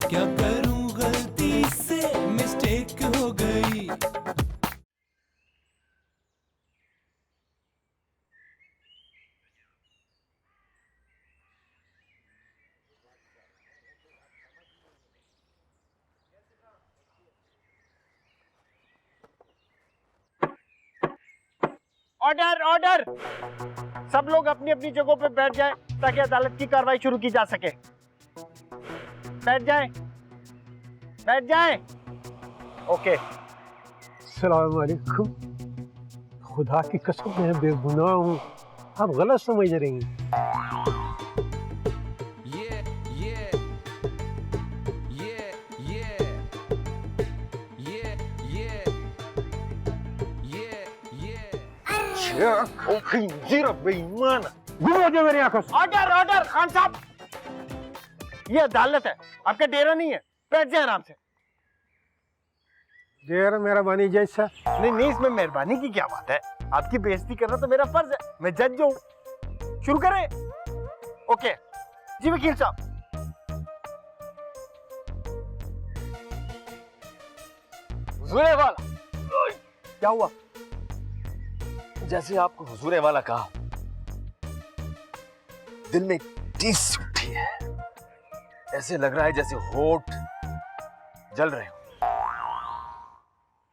क्या करूं गलती से मिस्टेक हो गई। ऑर्डर ऑर्डर, सब लोग अपनी अपनी जगहों पे बैठ जाएं ताकि अदालत की कार्रवाई शुरू की जा सके। बैठ जाएं, बैठ जाएं। ओके। अस्सलाम वालेकुम। खुदा की कसम मैं बेगुनाह हूँ, आप गलत समझ रही हैं। बेईमान, मेरी आंखों से। ऑर्डर ऑर्डर, खान साहब, ये अदालत है, आपका डेरा नहीं है। बैठ जाए आराम से। डेरा मेहरबानी जैसा। नहीं नहीं, इसमें मेहरबानी की क्या बात है? आपकी बेइज्जती करना तो मेरा फर्ज है, मैं जज हूँ। शुरू करें? ओके जी वकील साहब। हुजूरे वाला, क्या हुआ? जैसे आपको हुजूरे वाला कहा, दिल में टीस उठी है। ऐसे लग रहा है जैसे होठ जल रहे हो।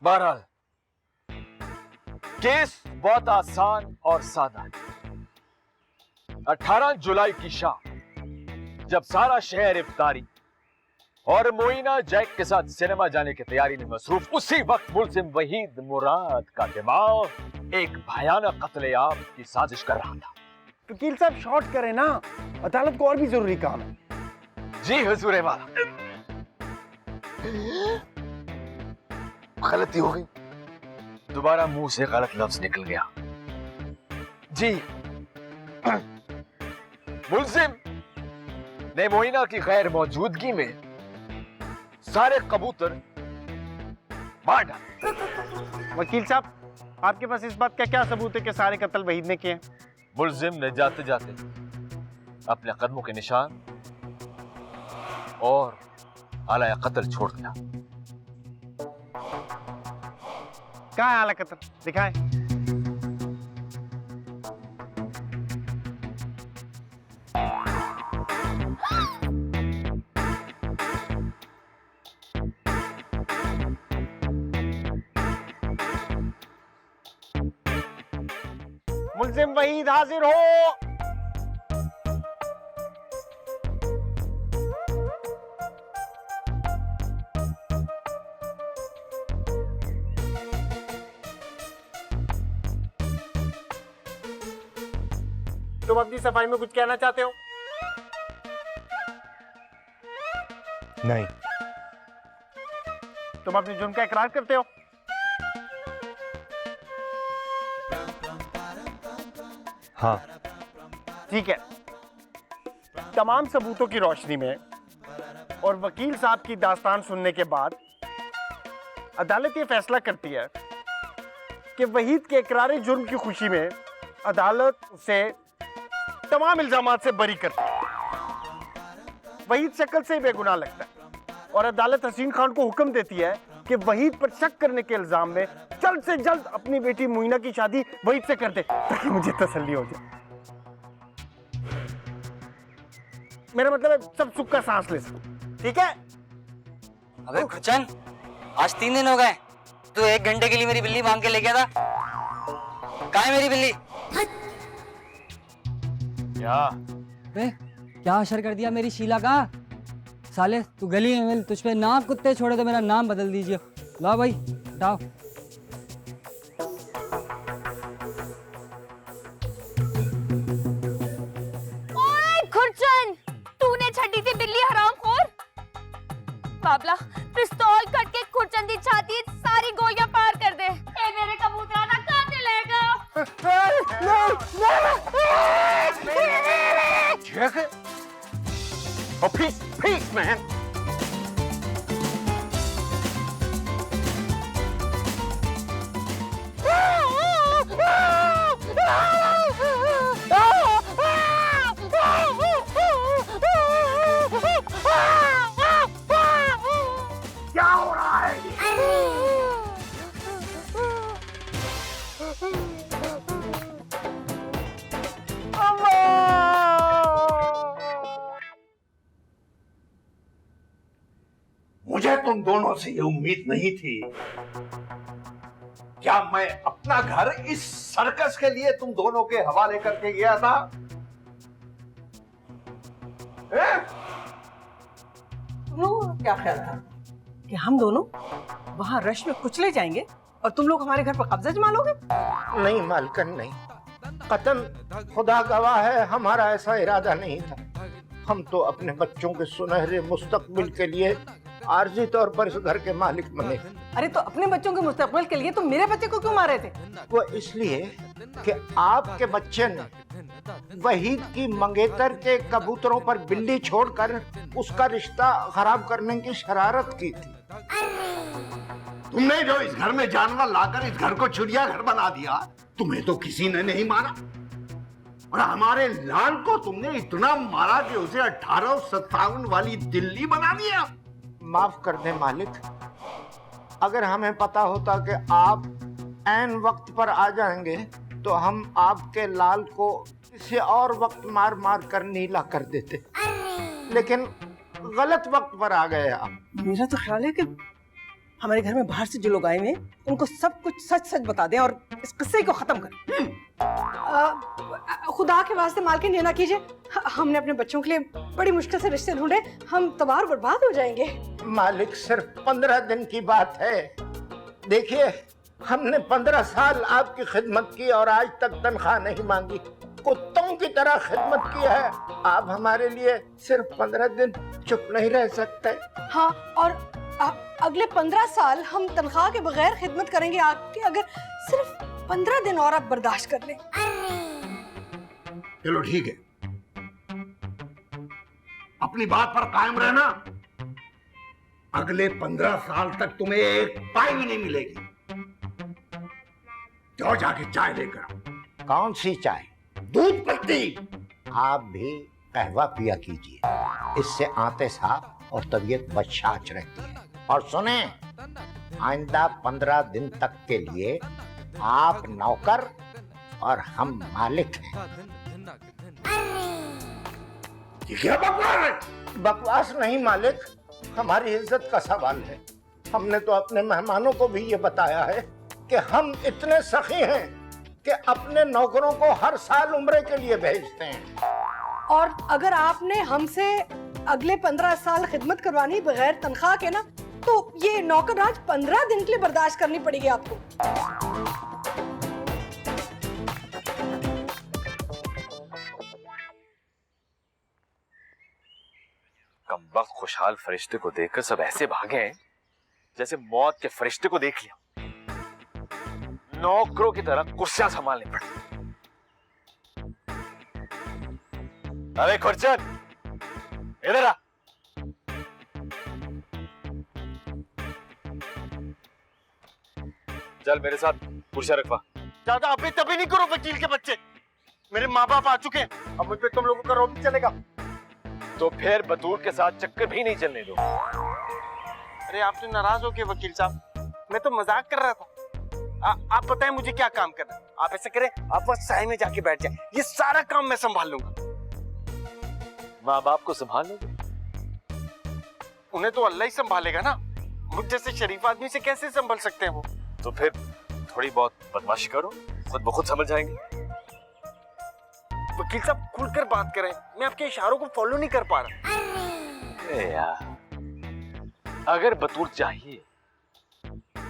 बहरहाल केस बहुत आसान और सादा है। 18 जुलाई की शाम जब सारा शहर इफ्तारी और मोइना जैक के साथ सिनेमा जाने की तैयारी में मसरूफ, उसी वक्त मुल्जिम वहीद मुराद का दिमाग एक भयानक कत्लेआम की साजिश कर रहा था। वकील साहब शॉर्ट करें ना, अदालत को और भी जरूरी काम है। जी हुजूरे वाला, गलती हो गई, दोबारा मुंह से गलत लफ्ज निकल गया। जी मुल्जिम ने मोइना की गैर मौजूदगी में सारे कबूतर मार डाले। वकील साहब, आपके पास इस बात का क्या सबूत है कि सारे कत्ल वहीद ने किए हैं? मुल्जिम ने जाते जाते अपने कदमों के निशान और आला कत्ल छोड़ दिया। कहाँ है आला कत्ल? दिखाएं। मुल्जिम वहीद हाजिर हो। तुम अपनी सफाई में कुछ कहना चाहते हो? नहीं। तुम अपने जुर्म का इकरार करते हो? हाँ। ठीक है। तमाम सबूतों की रोशनी में और वकील साहब की दास्तान सुनने के बाद अदालत ये फैसला करती है कि वहीद के इकरार जुर्म की खुशी में अदालत उसे तमाम इल्जामात से बरी करती है। वहीद शक्ल से ही बेगुनाह लगता है और अदालत हसीन खान को हुक्म देती है कि वहीद पर शक करने के इल्जाम में जल्द से जल्द अपनी बेटी मोइना की शादी वहीद से कर दे ताकि मुझे तसल्ली हो जाए। मेरा मतलब है सब सुख का सांस ले सको, ठीक है? अबे खुरचन, आज 3 दिन हो गए, तू 1 घंटे के लिए मेरी बिल्ली मांग के ले गया था। कहाँ है मेरी बिल्ली? क्या क्या असर कर दिया मेरी शीला का? साले तू गली में मिल, तुझ पे नाम कुत्ते छोड़े तो मेरा नाम बदल दीजिए। लाओ भाई, हटाओ। ओए खुरचन, तूने छड़ी थी बिल्ली हरामखोर। बाबला, पिस्तौल कट के खुरचन दी छाती सारी गोलियां पार कर दे। ए मेरे कबूतरा ना कातिल लेगा। Oh, peace, peace, man. मुझे तुम दोनों से ये उम्मीद नहीं थी। क्या मैं अपना घर इस सर्कस के लिए तुम दोनों के हवाले करके गया था? क्या ख्याल था कि हम दोनों वहां रश में कुचले जाएंगे और तुम लोग हमारे घर पर कब्जा जमा लोगे? नहीं मालकन नहीं, कतन खुदा गवाह है, हमारा ऐसा इरादा नहीं था। हम तो अपने बच्चों के सुनहरे मुस्तकबिल के लिए आर्जी तौर पर इस घर के मालिक बने। अरे तो अपने बच्चों के मुस्तकबिल के लिए तुम मेरे बच्चे को क्यों मारे थे? वो इसलिए कि आपके बच्चे ने वहीद की मंगेतर के कबूतरों पर बिल्ली छोड़कर उसका रिश्ता खराब करने की शरारत की थी। तुमने जो इस घर में जानवर लाकर इस घर को चिड़ियाघर बना दिया, तुम्हें तो किसी ने नहीं मारा। और हमारे लाल को तुमने इतना मारा कि उसे 1857 वाली दिल्ली बना दिया। माफ कर दें मालिक, अगर हमें पता होता कि आप ऐन वक्त पर आ जाएंगे तो हम आपके लाल को किसी और वक्त मार मार कर नीला कर देते, लेकिन गलत वक्त पर आ गए आप। मेरा तो ख्याल है कि हमारे घर में बाहर से जो लोग आए हुए हैं उनको सब कुछ सच सच बता दें और इस किस्से को खत्म करें। खुदा के वास्ते मालकिन ये ना कीजिए, हमने अपने बच्चों के लिए बड़ी मुश्किल से रिश्ते ढूंढे, हम तबाह और बर्बाद हो जाएंगे। मालिक सिर्फ 15 दिन की बात है। देखिए, हमने 15 साल आपकी खिदमत की और आज तक तनख्वाह नहीं मांगी, कुत्तों की तरह खिदमत की है। आप हमारे लिए सिर्फ 15 दिन चुप नहीं रह सकते? हाँ, और अगले 15 साल हम तनख्वाह के बगैर खिदमत करेंगे आपकी, अगर सिर्फ 15 दिन और आप बर्दाश्त कर लें। चलो ठीक है, अपनी बात पर कायम रहना। अगले 15 साल तक तुम्हें एक पाई भी नहीं मिलेगी। जाओ जाके चाय लेकर आओ। कौन सी चाय? दूध पत्ती। आप भी कहवा पिया कीजिए, इससे आंतें साफ और तबीयत बदशाच रहती है। और सुने, आइंदा 15 दिन तक के लिए आप नौकर और हम मालिक हैं। ये क्या बकवास है? बकवास नहीं मालिक, हमारी इज्जत का सवाल है। हमने तो अपने मेहमानों को भी ये बताया है कि हम इतने सखी हैं कि अपने नौकरों को हर साल उम्रे के लिए भेजते हैं। और अगर आपने हमसे अगले 15 साल खिदमत करवानी बगैर तनख्वाह के ना, तो ये नौकराज 15 दिन के लिए बर्दाश्त करनी पड़ेगी आपको। कमबख्त खुशहाल फरिश्ते को देखकर सब ऐसे भागे हैं जैसे मौत के फरिश्ते को देख लिया। नौकरों की तरह कुर्सियां संभालनी पड़ी। अरे खुरचन, इधर आ। चल मेरे साथ कुर्सियां रखवा। दादा अभी तभी नहीं करो, वकील के बच्चे, मेरे माँ बाप आ चुके हैं, अब मुझ पे तुम लोगों का रोब नहीं चलेगा। तो फिर बतूल के साथ चक्कर भी नहीं चलने दो। अरे आप तो नाराज हो गए वकील साहब, मैं तो मजाक कर रहा था। आप बताएं मुझे क्या काम करना है। आप ऐसे करें, आप बस साय में जाके बैठ जाए, ये सारा काम मैं संभाल लूंगा। माँ बाप को संभाल लोगे? उन्हें तो अल्लाह ही संभालेगा ना, मुझ जैसे शरीफ आदमी से कैसे संभल सकते हैं वो। तो फिर थोड़ी बहुत बदमाशी करो, खुद ब खुद समझ जाएंगे। वकील साहब खुलकर बात करें, मैं आपके इशारों को फॉलो नहीं कर पा रहा। यार, अगर बतूल चाहिए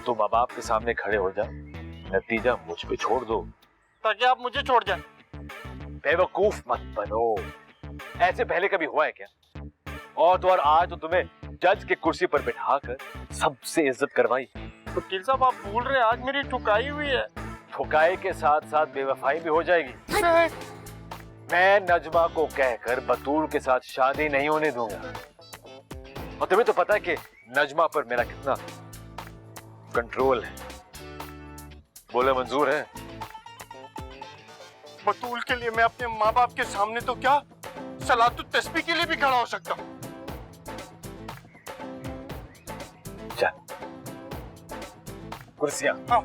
तो माँ बाप के सामने खड़े हो जाओ, नतीजा मुझ पे छोड़ दो ताकि आप मुझे छोड़ जाएं। बेवकूफ मत बनो, ऐसे पहले कभी हुआ है क्या? और तो और आज तो तुम्हें जज के कुर्सी पर बिठाकर सबसे इज्जत करवाई। वकील साहब आप भूल रहे हैं, आज मेरी ठुकाई हुई है। ठुकाई के साथ साथ बेवफाई भी हो जाएगी। मैं नजमा को कहकर बतूल के साथ शादी नहीं होने दूंगा। और तुम्हें तो पता है कि नजमा पर मेरा कितना कंट्रोल है। बोले मंजूर है? बतूल के लिए मैं अपने माँ बाप के सामने तो क्या, सलातुत तस्बीह के लिए भी खड़ा हो सकता हूँ। चल कुर्सियां। हाँ।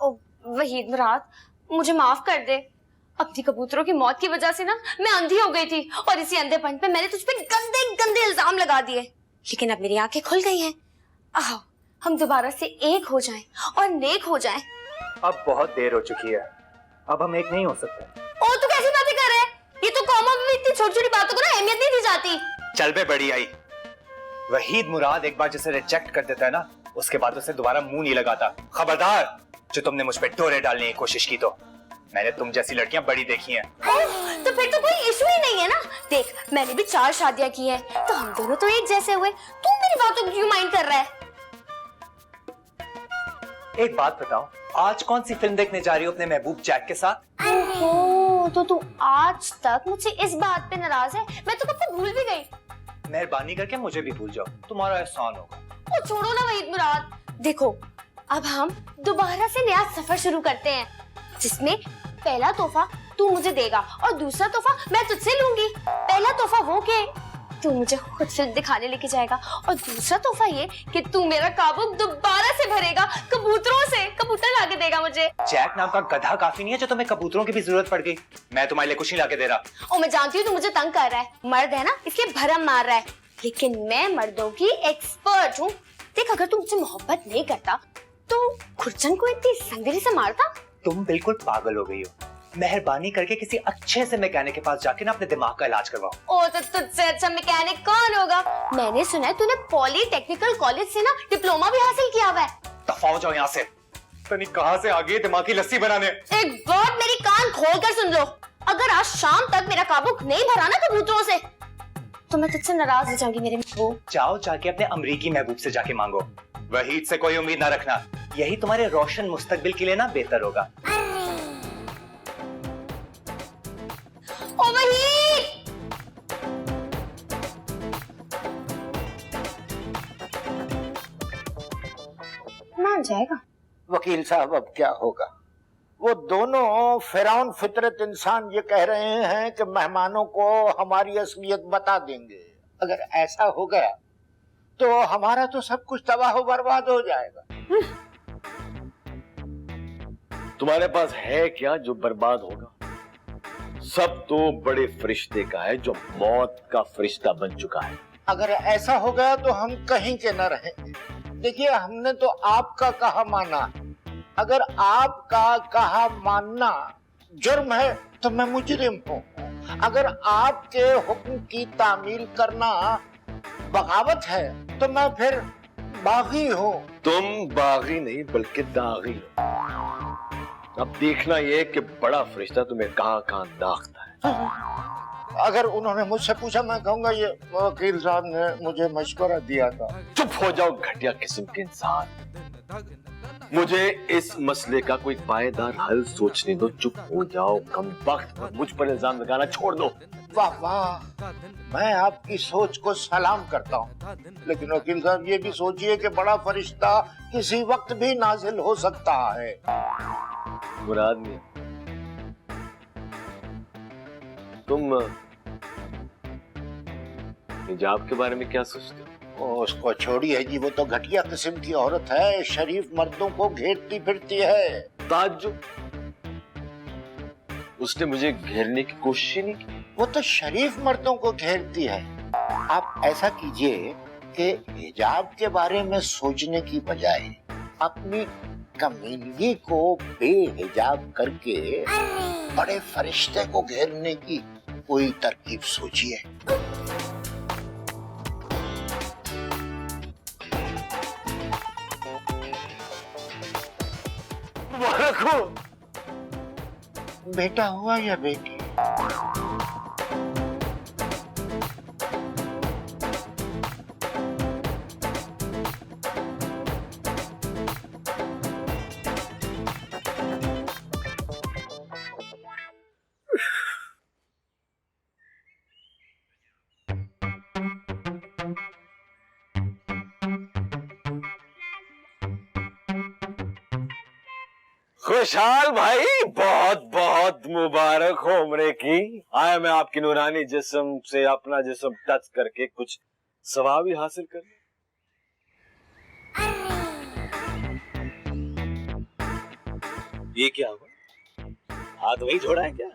ओ वहीद मुराद, मुझे माफ कर दे। अपनी कबूतरों की मौत की वजह से ना मैं अंधी हो गई थी और इसी अंधेपन पे मैंने तुझ पे गंदे गंदे इल्जाम लगा दिए, लेकिन अब मेरी आंखें खुल गई हैं। आओ हम दोबारा से एक हो जाएं और नेक हो जाएं। अब बहुत देर हो चुकी है, अब हम एक नहीं हो सकते। ओ तू कैसी बातें कर रहा है? ये तो कौमों में भी इतनी छोटी छोटी बातों को ना अहमियत नहीं दी जाती। चल बे बड़ी आई। वहीद मुराद एक बार जिसे रिजेक्ट कर देता है ना, उसके बाद उसे दोबारा मुंह नहीं लगाता। खबरदार जो तुमने मुझ पे डोरे डालने की कोशिश की तो मैंने तुम जैसी लड़कियां बड़ी देखी हैं। तो फिर तो कोई इशू ही नहीं है ना। देख मैंने भी 4 शादियां की हैं, तो हम दोनों तो एक जैसे हुए। तू मेरी बातों को क्यों माइंड कर रहा है? एक बात बताओ, आज कौन सी फिल्म देखने जा रही हो अपने महबूब जैक के साथ? ओह तो तू आज तक मुझसे इस बात पे नाराज है? मैं तो कब तक भूल भी गई। मेहरबानी करके मुझे भी भूल जाओ, तुम्हारा एहसान होगा। ओ छोड़ो ना वहीद मुराद। देखो अब हम दोबारा से नया सफर शुरू करते हैं, जिसमें पहला तोहफा तू मुझे देगा और दूसरा तोहफा मैं तुझसे लूंगी। पहला तोहफा वो कि तू मुझे खुद फिल्म दिखाने लेके जाएगा और दूसरा तोहफा ये कि तू मेरा काबू दोबारा से भरेगा कबूतरों से। कबूतर लाके देगा मुझे। जैक नाम का गधा काफी नहीं है जो तुम्हें कबूतरों की भी जरूरत पड़ गई। मैं तुम्हारे लिए कुछ नहीं लाके दे रहा। और मैं जानती हूँ तू मुझे तंग कर रहा है, मर्द है ना इसलिए भरम मार रहा है, लेकिन मैं मर्दों की एक्सपर्ट हूँ। देख अगर तू मुझसे मोहब्बत नहीं करता तो खुरचन को इतनी संगरी से मारता? तुम बिल्कुल पागल हो गई हो। मेहरबानी करके किसी अच्छे से मैकेनिक के पास जाके ना अपने दिमाग का इलाज करवाओ। ओ तो तुझसे अच्छा मैकेनिक कौन होगा? मैंने सुना है तूने पॉलीटेक्निकल कॉलेज से ना डिप्लोमा भी हासिल किया हुआ है। दफा हो जाओ यहाँ से। तनी कहाँ से आ गई दिमाग की लस्सी बनाने? एक बात मेरी कान खोल कर सुन लो, अगर आज शाम तक मेरा काबू नहीं भरा ना कबूतरों से तो मैं तुझसे नाराज हो जाऊंगी मेरे महबूब। जाओ जाके अपने अमरीकी महबूब से जाके मांगो। वहीद से कोई उम्मीद ना रखना, यही तुम्हारे रोशन मुस्तकबिल के लिए ना बेहतर होगा। ओ वहीद! मान जाएगा। वकील साहब अब क्या होगा? वो दोनों फिरौन फितरत इंसान ये कह रहे हैं कि मेहमानों को हमारी असलियत बता देंगे। अगर ऐसा हो गया तो हमारा तो सब कुछ तबाह बर्बाद हो जाएगा। तुम्हारे पास है क्या जो बर्बाद होगा? सब तो बड़े फरिश्ते का है जो मौत का फरिश्ता बन चुका है। अगर ऐसा हो गया तो हम कहीं के न रहेंगे। देखिए हमने तो आपका कहा माना, अगर आपका कहा मानना जुर्म है तो मैं मुजरिम हूँ। अगर आपके हुक्म की तामील करना बगावत है तो मैं फिर बागी हूँ। तुम बागी नहीं बल्कि दागी हो। अब देखना ये कि बड़ा फरिश्ता तुम्हें कहाँ कहाँ दागता है। अगर उन्होंने मुझसे पूछा मैं कहूँगा ये वकील साहब ने मुझे मशवरा दिया था। चुप हो जाओ घटिया किस्म के इंसान। मुझे इस मसले का कोई पायदार हल सोचने दो। चुप हो जाओ कमबख्त, मुझ पर इल्जाम लगाना छोड़ दो। वाह वाह, मैं आपकी सोच को सलाम करता हूँ, लेकिन वकील साहब ये भी सोचिए कि बड़ा फरिश्ता किसी वक्त भी नाजिल हो सकता है। मुराद मियां, तुम हिजाब के बारे में क्या सोचते हो? उसको छोड़िए जी, वो तो घटिया किस्म की औरत है, शरीफ मर्दों को घेरती फिरती है। ताज्जुब, उसने मुझे घेरने की कोशिश ही नहीं की। वो तो शरीफ मर्दों को घेरती है। आप ऐसा कीजिए कि हिजाब के बारे में सोचने की बजाय अपनी कमीनगी को बेहिजाब करके बड़े फरिश्ते को घेरने की कोई तरकीब सोचिए। बेटा हुआ या बेटी? खुशहाल भाई, बहुत बहुत मुबारक हो उम्रे की। आया मैं आपकी नूरानी जिस्म से अपना जिस्म टच करके कुछ सवाब ही हासिल कर। ये क्या हुआ? हाथ वही छोड़ा है क्या?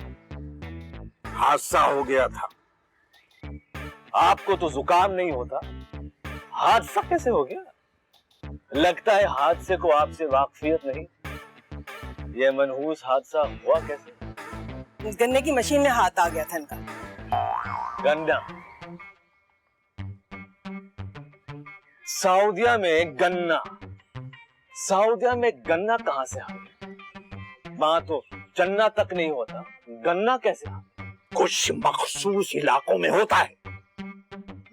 हादसा हो गया था। आपको तो जुकाम नहीं होता, हादसा कैसे हो गया? लगता है हादसे को आपसे वाकफियत नहीं। यह मनहूस हादसा हुआ कैसे? गन्ने की मशीन में हाथ आ गया था इनका। गन्ना? सऊदिया में गन्ना? सऊदिया में गन्ना कहां से आ गया? वहां तो चन्ना तक नहीं होता, गन्ना कैसे आ गया? कुछ मखसूस इलाकों में होता है,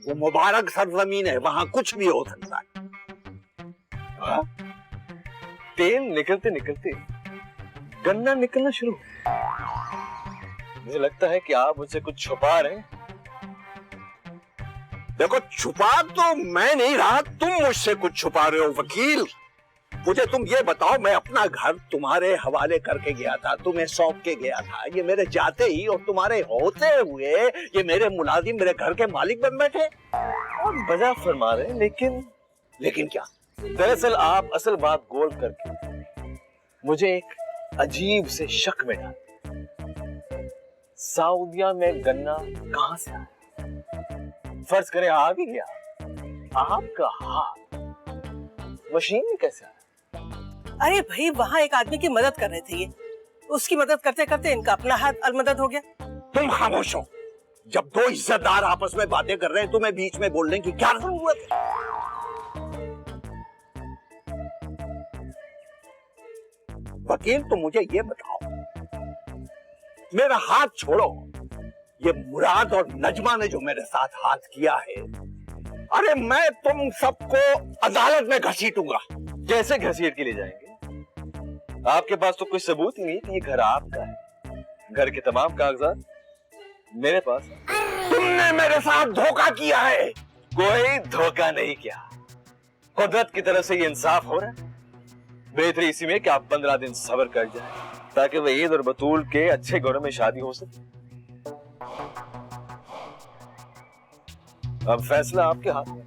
वो मुबारक सरजमीन है, वहां कुछ भी हो सकता है। हाँ? तेल निकलते निकलते गन्ना निकलना शुरू। मुझे लगता है कि आप मुझसे कुछ छुपा रहे हैं। देखो, छुपा तो मैं नहीं रहा, तुम मुझसे कुछ छुपा रहे हो वकील। मुझे तुम ये बताओ, मैं अपना घर तुम्हारे हवाले करके गया था, तुम्हें सौंप के गया था, ये मेरे जाते ही और तुम्हारे होते हुए ये मेरे मुलाजिम मेरे घर के मालिक बन बैठे। और बजा फरमा रहे हैं, लेकिन क्या? दरअसल आप असल बात गोल करके मुझे एक अजीब से शक में डाल। सऊदिया में गन्ना कहां से आया? फर्ज करें आ भी गया, आपका हाथ मशीन में कैसे आया? अरे भाई, वहाँ एक आदमी की मदद कर रहे थे ये, उसकी मदद करते करते इनका अपना हाथ अलमदद हो गया। तुम खामोश हो। जब दो इज्जतदार आपस में बातें कर रहे हैं, तुम्हें बीच में बोलने की क्या जरूरत है? वकील, तुम मुझे ये बताओ, मेरा हाथ छोड़ो, ये मुराद और नजमा ने जो मेरे साथ हाथ किया है, अरे मैं तुम सबको अदालत में घसीटूंगा। कैसे घसीट के ले जाएंगे? आपके पास तो कोई सबूत ही नहीं कि ये घर आपका है। घर के तमाम कागजात मेरे पास है। तुमने मेरे साथ धोखा किया है। कोई धोखा नहीं किया, कुदरत की तरफ से ये इंसाफ हो रहा है। बेहतरी इसी में कि आप 15 दिन सब्र कर जाएं, ताकि वहीद और बतूल के अच्छे घरों में शादी हो सके। अब फैसला आपके हाथ में।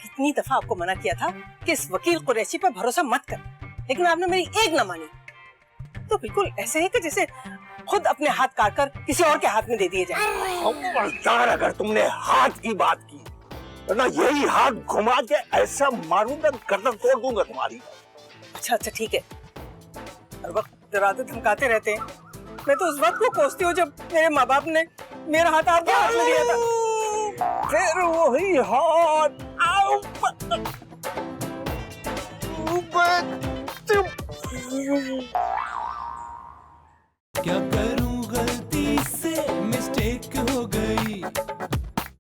कितनी दफा आपको मना किया था कि इस वकील कुरैशी पर भरोसा मत कर, लेकिन आपने मेरी एक न मानी। तो बिल्कुल ऐसे है कि जैसे खुद अपने हाथ काट कर किसी और के हाथ में दे दिए जाए। अगर तुमने हाथ की बात की ना, यही हाथ घुमा के ऐसा मारूंगा, गर्दन तोड़ दूंगा तुम्हारी। अच्छा ठीक है, हर वक्त डराते धमकाते रहते हैं। मैं तो उस वक्त को कोसती हूँ जब मेरे माँ बाप ने मेरा हाथ आपके हाथ में दिया था। फिर वही हाथ क्या करूं, गलती से मिस्टेक हो गई।